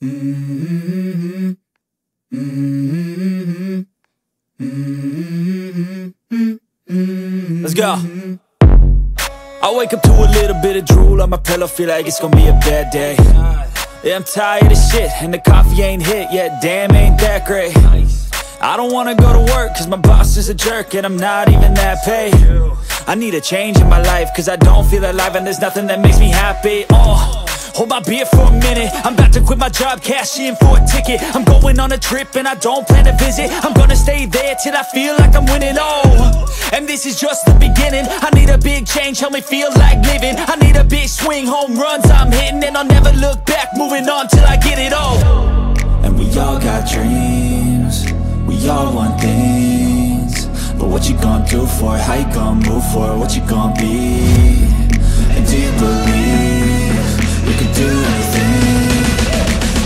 Let's go. I wake up to a little bit of drool on my pillow, feel like it's gonna be a bad day. Yeah, I'm tired of shit, and the coffee ain't hit yet, damn, ain't that great. I don't wanna go to work, cause my boss is a jerk, and I'm not even that paid. I need a change in my life, cause I don't feel alive, and there's nothing that makes me happy. Hold my beer for a minute, I'm about to quit my job, cash in for a ticket. I'm going on a trip and I don't plan to visit. I'm gonna stay there till I feel like I'm winning, and this is just the beginning. I need a big change, help me feel like living. I need a big swing, home runs I'm hitting, and I'll never look back, moving on till I get it all. And we all got dreams, we all want things, but what you gonna do for it? How you gonna move for it? What you gonna be? And do you believe you can do anything?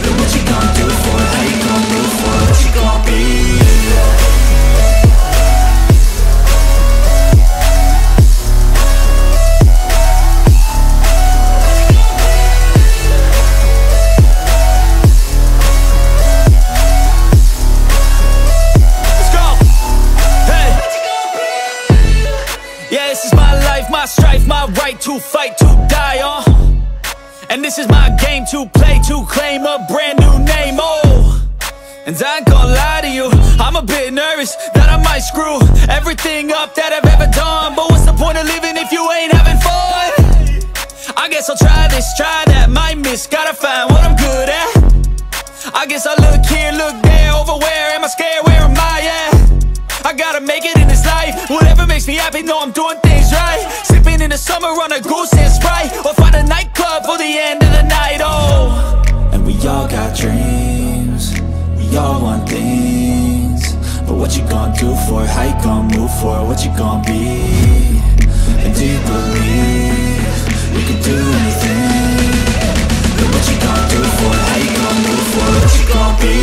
But what you gonna do for it? How you gonna move for it? What you gonna be? Let's go! Hey! Yeah, this is my life, my strife, my right to fight, to die on. And this is my game to play, to claim a brand new name, And I ain't gonna lie to you, I'm a bit nervous that I might screw everything up that I've ever done. But what's the point of living if you ain't having fun? I guess I'll try this, try that, might miss, gotta find what I'm good at. I guess I look here, look there, over where am I scared, where am I at? I gotta make it in this life, whatever makes me happy, know I'm doing things right. Sipping in the summer on a goose and Sprite, or find a nightclub for the end of the night, And we all got dreams, we all want things, but what you gonna do for it? How you gonna move for it? What you gonna be? And do you believe you can do anything? But what you gonna do for it? How you gonna move for it? What you gonna be?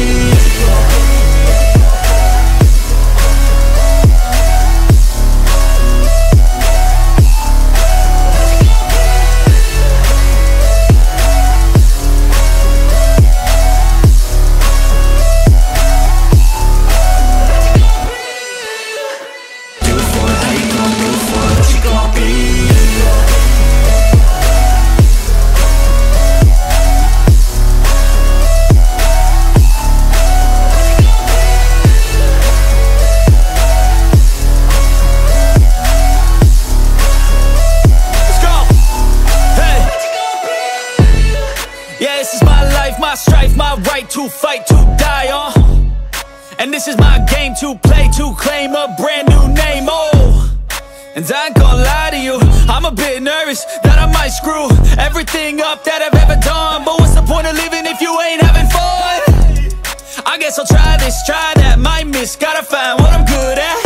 To fight, to die on. And this is my game to play, to claim a brand new name, And I ain't gonna lie to you, I'm a bit nervous that I might screw everything up that I've ever done. But what's the point of living if you ain't having fun? I guess I'll try this, try that, might miss, gotta find what I'm good at.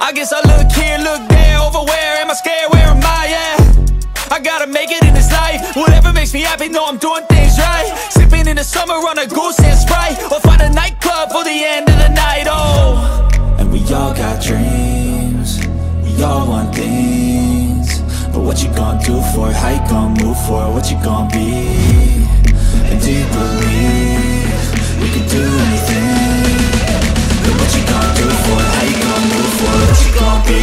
I guess I look here, look there, over where am I scared, where am I at? I gotta make it in this life, whatever makes me happy, know I'm doing things right. Sipping in the summer on a goose and Sprite, or find a nightclub for the end of the night, And we all got dreams, we all want things, but what you gonna do for it? How you gonna move for it? What you gonna be? And do you believe you can do anything? But what you gonna do for it? How you gonna move for it? What you gonna be?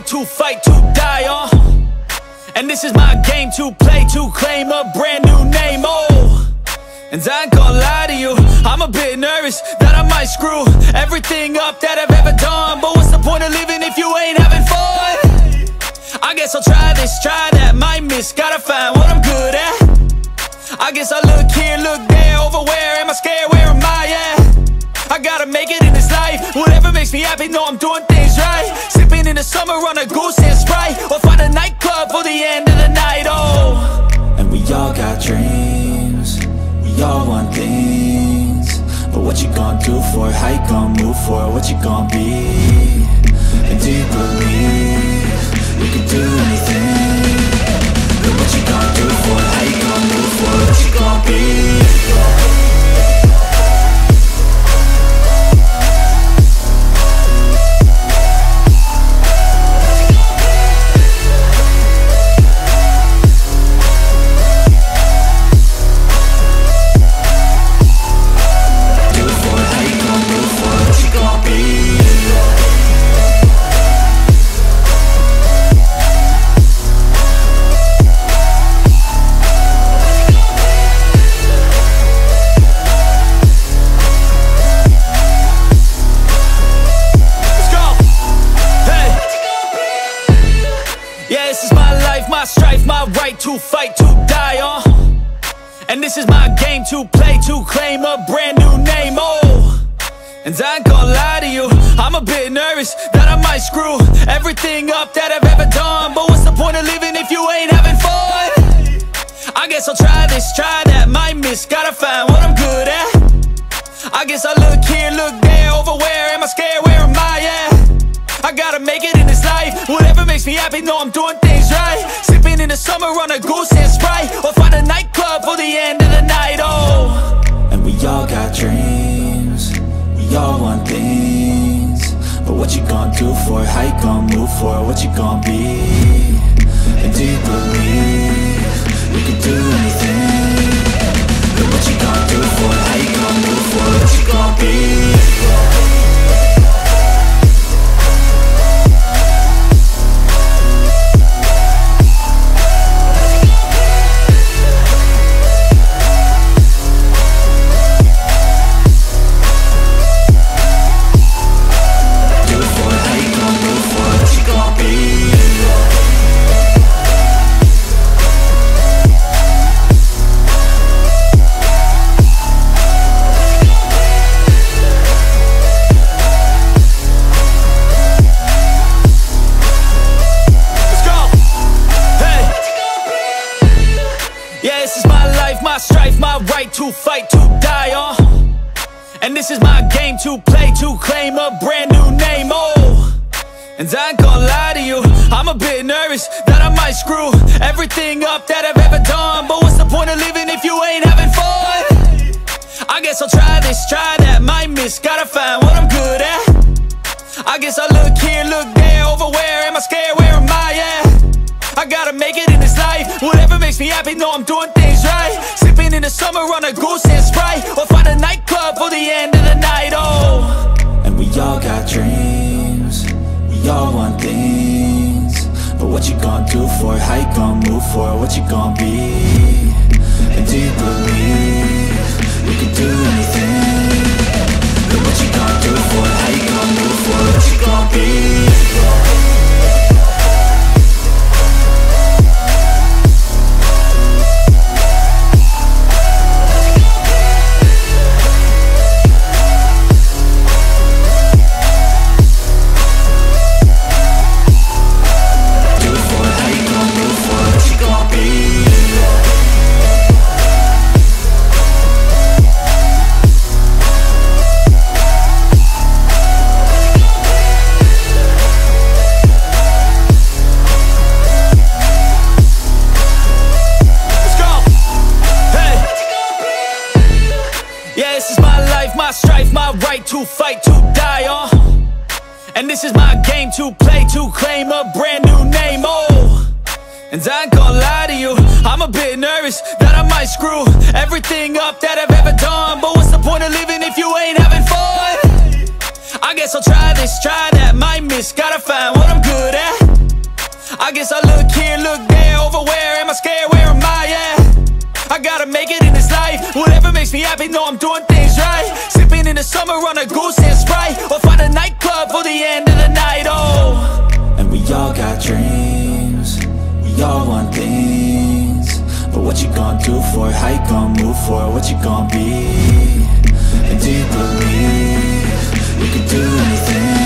To fight, to die on. And this is my game to play, to claim a brand new name, And I ain't gonna lie to you, I'm a bit nervous that I might screw everything up that I've ever done. But what's the point of living if you ain't having fun? I guess I'll try this, try that, might miss, gotta find what I'm good at. I guess I look here, look there, over where makes me happy, know I'm doing things right. Sipping in the summer on a goose and Sprite, or find a nightclub for the end of the night, oh. And we all got dreams, we all want things. But what you gonna do for it, how you gonna move for it, what you gonna be? And do you believe you can do anything? But what you gonna do for it, how you gonna move for it, what you gonna be? To fight, to die on. And this is my game to play, to claim a brand new name, oh. And I ain't gonna lie to you, I'm a bit nervous that I might screw everything up that I've ever done. But what's the point of living if you ain't having fun? I guess I'll try this, try that, might miss, gotta find what I'm good at. I guess I look here, look there, over where am I scared, where am I at? I gotta make it in this life, whatever makes me happy, know I'm doing things right. Sipping in the summer on a goose and Sprite, or find a nightclub for the end of the night, oh. And we all got dreams, we all want things. But what you gonna do for it, how you gonna move for it, what you gonna be? And do you believe you can do anything? But what you gonna do for it, how you gonna move for it, what you gonna be? To fight, to die on. And this is my game to play, to claim a brand new name, oh. And I ain't gonna lie to you, I'm a bit nervous that I might screw everything up that I've ever done. But what's the point of living if you ain't having fun? I guess I'll try this, try that, might miss, gotta find what I'm good at. I guess I look here, look there, over where am I scared, where am I at? I gotta make it in this life, whatever makes me happy, know I'm doing things right. Sipping in the summer on a goose and Sprite, or find a nightclub for the end of the night, oh. And we all got dreams, we all want things. But what you gonna do for it, how you gonna move for it, what you gonna be? And do you believe you can do anything? But what you gonna do for it, how you gonna move for it, what you gonna be? To fight, to die on. And this is my game to play, to claim a brand new name, oh. And I ain't gonna lie to you, I'm a bit nervous that I might screw everything up that I've ever done. But what's the point of living if you ain't having fun? I guess I'll try this, try that, might miss, gotta find what I'm good at. I guess I look here, look there, over where am I scared, where am I at? I gotta make it in this life, whatever makes me happy, know I'm doing things right. Sipping in the summer on a goose and Sprite, or find a nightclub for the end of the night, oh. And we all got dreams, we all want things. But what you gonna do for it, how you gonna move for it, what you gonna be? And do you believe you can do anything?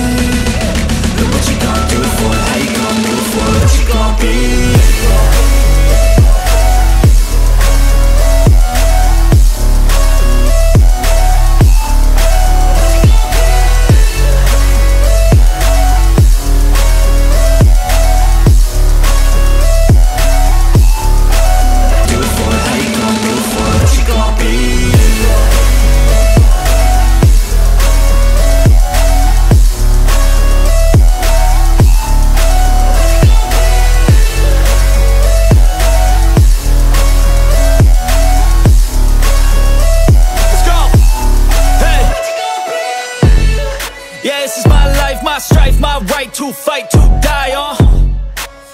right to fight, to die on.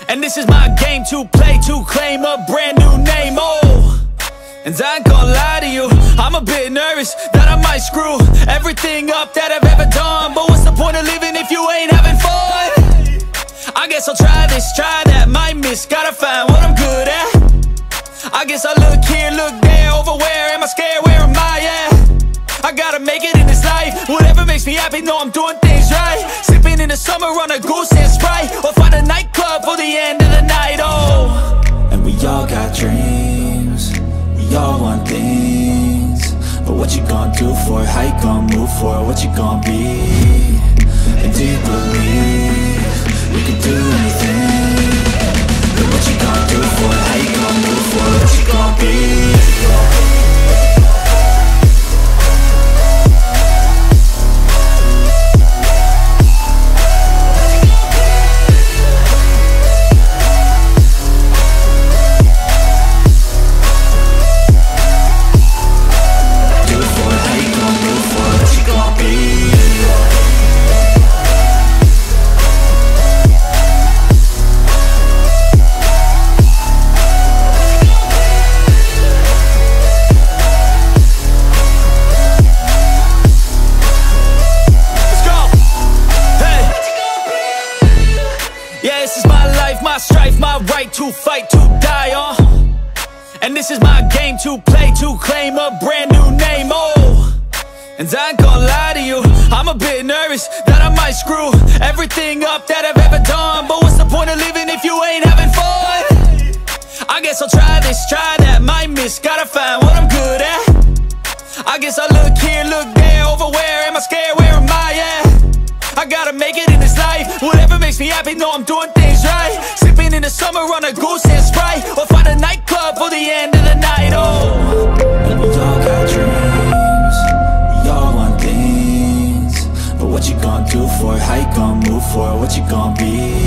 And this is my game to play, to claim a brand new name, oh. And I ain't gonna lie to you, I'm a bit nervous that I might screw everything up that I've ever done. But what's the point of living if you ain't having fun? I guess I'll try this, try that, might miss, gotta find what I'm good at. I guess I look here, look there, over where am I scared, where am I at? I gotta make it in this life, whatever makes me happy, know I'm doing things right. Sipping in the summer on a goose and Sprite, or find a nightclub for the end of the night, oh. And we all got dreams, we all want things, but what you gonna do for it, how you gonna move for it, what you gonna be? And do you believe we can do anything? But what you gonna do for it, how you gonna move for it, what you gonna be? To fight, to die on. And this is my game to play, to claim a brand new name, oh. And I ain't gonna lie to you, I'm a bit nervous that I might screw everything up that I've ever done. But what's the point of living if you ain't having fun? I guess I'll try this, try that, might miss, gotta find what I'm good at. I guess I look here, look there, over where am I scared, where am I at? I gotta make it in this life, whatever makes me happy, know I'm doing things right. Sipping in the summer on a goose and Sprite, or find a nightclub for the end of the night, oh. And we all got dreams, we all want things, but what you gonna do for it, how you gonna move for it, what you gonna be?